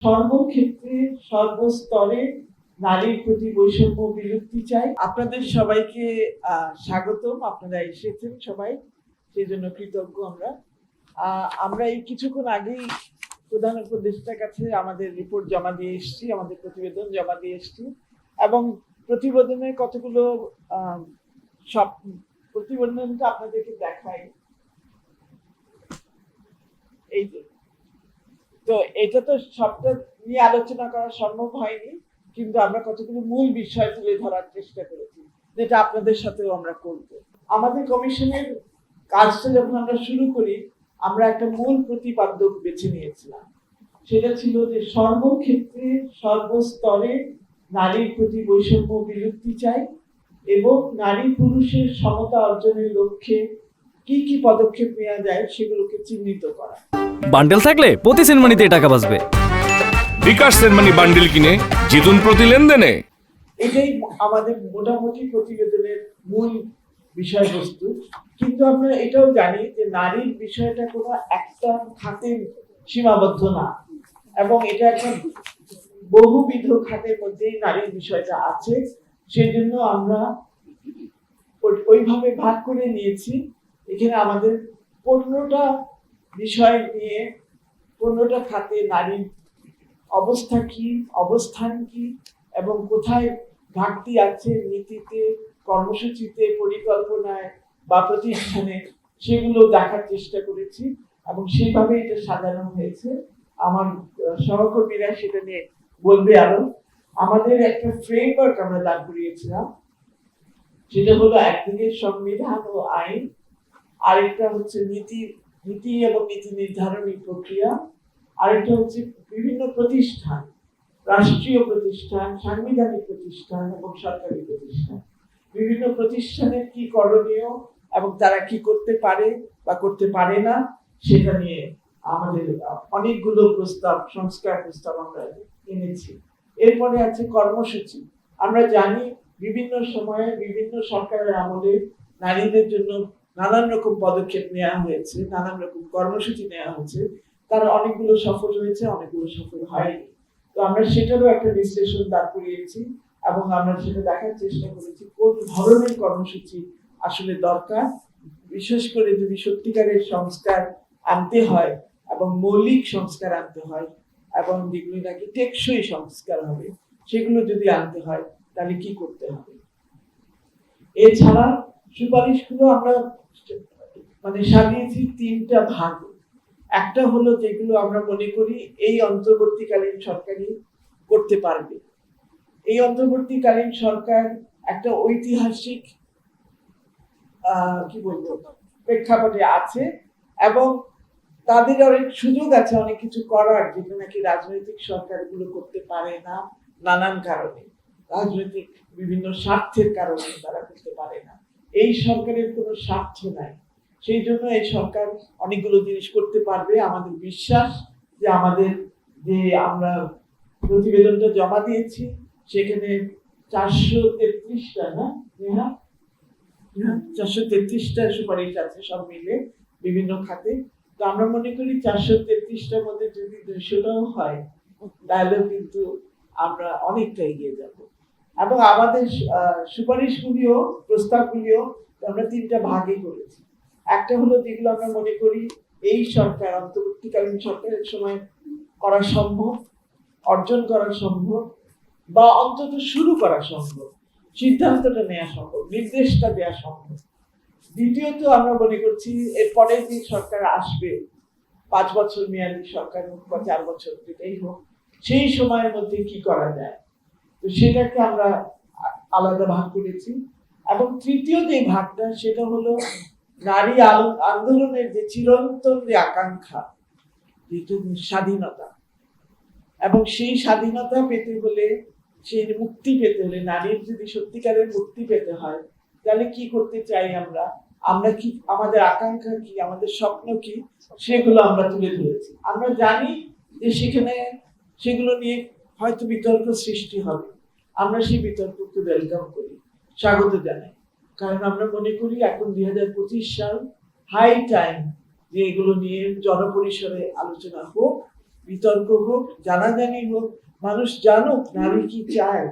সর্বক্ষেত্রে সর্বস্তরে নারীর প্রতি বৈষম্য বিলুপ্তি চাই। আপনাদের সবাইকে স্বাগতম। আপনারা এসেছেন সবাই, সেই জন্য কৃতজ্ঞ আমরা। আমরা এই কিছুক্ষণ আগেই প্রধান উপদেষ্টার কাছে আমাদের রিপোর্ট জমা দিয়ে এসেছি, আমাদের প্রতিবেদন জমা দিয়ে এসেছি, এবং প্রতিবেদনের কতগুলো সব প্রতিবেদনটা আপনাদেরকে দেখাই। এই যে, তো এটা তো সবটা নিয়ে আলোচনা করা সম্ভব হয়নি, কিন্তু আমরা কতগুলো মূল বিষয় তুলে ধরার চেষ্টা করেছি, যেটা আপনাদের সাথেও আমরা করব। আমাদের কমিশনের কাজটা যখন আমরা শুরু করি, আমরা একটা মূল প্রতিপাদ্য বেছে নিয়েছিলাম। সেটা ছিল যে সর্বক্ষেত্রে সর্বস্তরে নারীর প্রতি বৈষম্য বিলুপ্তি চাই এবং নারী পুরুষের সমতা অর্জনের লক্ষ্যে কি কি পদক্ষেপ নেওয়া যায় সেগুলোকে চিহ্নিত করা। বান্ডেল থাকলে প্রতি সেনমানিতে টাকা বাঁচবে। বিকাশ সেনমানি বান্ডেল কিনে জিতুন প্রতি লেনদেনে। এটাই আমাদের মোটামুটি প্রতিবেদনের মূল বিষয়বস্তু। কিন্তু আমরা এটাও জানি যে নারীর বিষয়টা কোনো একটা খাতে সীমাবদ্ধ না, এবং এটা একটা বহুবিধ খাতের মধ্যেই নারীর বিষয়টা আছে। সেই জন্য আমরা ওইভাবে ভাগ করে নিয়েছি। এখানে আমাদের 15টা বিষয় নিয়ে 15টা খাতে নারীর অবস্থা কি, অবস্থান কি, এবং কোথায় ঘাটতি আছে নীতিতে, কর্মসূচিতে, পরিকল্পনায় বা প্রতিষ্ঠানে, সেগুলো দেখার চেষ্টা করেছি এবং সেইভাবে এটা সাজানো হয়েছে। আমার সহকর্মীরা সেটা নিয়ে বলবে আরো। আমাদের একটা ফ্রেমওয়ার্ক আমরা দাঁড় করিয়েছিলাম, সেটা হলো একদিকে সংবিধান ও আইন, আরেকটা হচ্ছে নীতি এবং নীতি নির্ধারণী প্রক্রিয়া, আরেকটা হচ্ছে বিভিন্ন প্রতিষ্ঠান, রাষ্ট্রীয় প্রতিষ্ঠান, সাংবিধানিক প্রতিষ্ঠান এবং সরকারি প্রতিষ্ঠান। বিভিন্ন প্রতিষ্ঠানের কি করণীয় এবং তারা কি করতে পারে বা করতে পারে না, সেটা নিয়ে আমাদের অনেকগুলো সংস্কার প্রস্তাব আমরা এনেছি। এরপরে আছে কর্মসূচি। আমরা জানি বিভিন্ন সময়ে বিভিন্ন সরকারের আমলে নারীদের জন্য নানান রকম পদক্ষেপ নেওয়া হয়েছে, নানান রকম কর্মসূচি নেওয়া হয়েছে। তার অনেকগুলো সফল হয়েছে, অনেকগুলো সফল হয়নি। তো আমরা সেটারও একটা বিশ্লেষণ দাঁড় করিয়েছি এবং আমরা সেটা দেখার চেষ্টা করেছি কোন ধরনের কর্মসূচি আসলে দরকার, বিশেষ করে যদি সত্যিকারের সংস্কার আনতে হয় এবং মৌলিক সংস্কার আনতে হয় এবং যেগুলো নাকি টেকসই সংস্কার হবে, সেগুলো যদি আনতে হয় তাহলে কি করতে হবে। এছাড়া সুপারিশগুলো আমরা সাজিয়েছি 3টা ভাগে। একটা হলো যেগুলো আমরা মনে করি এই অন্তর্বর্তীকালীন সরকারই করতে পারবে। এই অন্তর্বর্তীকালীন সরকার একটা ঐতিহাসিক কি বলবো প্রেক্ষাপটে আছে এবং তাদের অনেক সুযোগ আছে অনেক কিছু করার, যেটা নাকি রাজনৈতিক সরকারগুলো করতে পারে না। নানান কারণে, রাজনৈতিক বিভিন্ন স্বার্থের কারণে তারা করতে পারে না। এই সরকারের কোনো স্বার্থ নাই, সেই জন্য এই সরকার অনেকগুলো জিনিস করতে পারবে। আমাদের বিশ্বাস যে আমাদের যে আমরা প্রতিবেদনটা জমা দিয়েছি সেখানে 433টা না 433টা সুপারিশ আছে সব মিলে বিভিন্ন খাতে। তো আমরা মনে করি 433টার মধ্যে যদি 200টাও হয় তাহলেও কিন্তু আমরা অনেকটা এগিয়ে যাব। এবং আমাদের সুপারিশগুলিও প্রস্তাবগুলিও আমরা 3টা ভাগে করেছি। একটা হলো যেগুলো আমরা মনে করি এই সরকার অন্তর্বর্তীকালীন সরকারের সময় করা সম্ভব, অর্জন করা সম্ভব, বা অন্তত শুরু করা সম্ভব, সিদ্ধান্তটা নেওয়া সম্ভব, নির্দেশটা দেওয়া সম্ভব। দ্বিতীয়ত আমরা মনে করছি এরপরে যে সরকার আসবে, 5 বছর মেয়াদী সরকার হোক বা 4 বছর যেটাই হোক, সেই সময়ের মধ্যে কি করা যায়, তো সেটাকে আমরা আলাদা ভাগ করেছি। এবং তৃতীয় যে ভাগটা সেটা হলো নারী আন্দোলনের যে চিরন্তন যে আকাঙ্ক্ষা, যেহেতু স্বাধীনতা, এবং সেই স্বাধীনতা পেতে হলে, সেই মুক্তি পেতে হলে, নারীর যদি সত্যিকারের মুক্তি পেতে হয় তাহলে কি করতে চাই আমরা কি, আমাদের আকাঙ্ক্ষা কি, আমাদের স্বপ্ন কি, সেগুলো আমরা তুলে ধরেছি। আমরা জানি যে সেগুলো নিয়ে হয়তো বিতর্ক সৃষ্টি হবে, আমরা সেই বিতর্ককে ওয়েলকাম করি, স্বাগত জানাই। কারণ আমরা মনে করি এখন 2025 সাল, হাই টাইম যে এগুলো নিয়ে জনপরিসরে আলোচনা হোক, বিতর্ক হোক, জানাজানি হোক, মানুষ জানুক নারী কি চায়।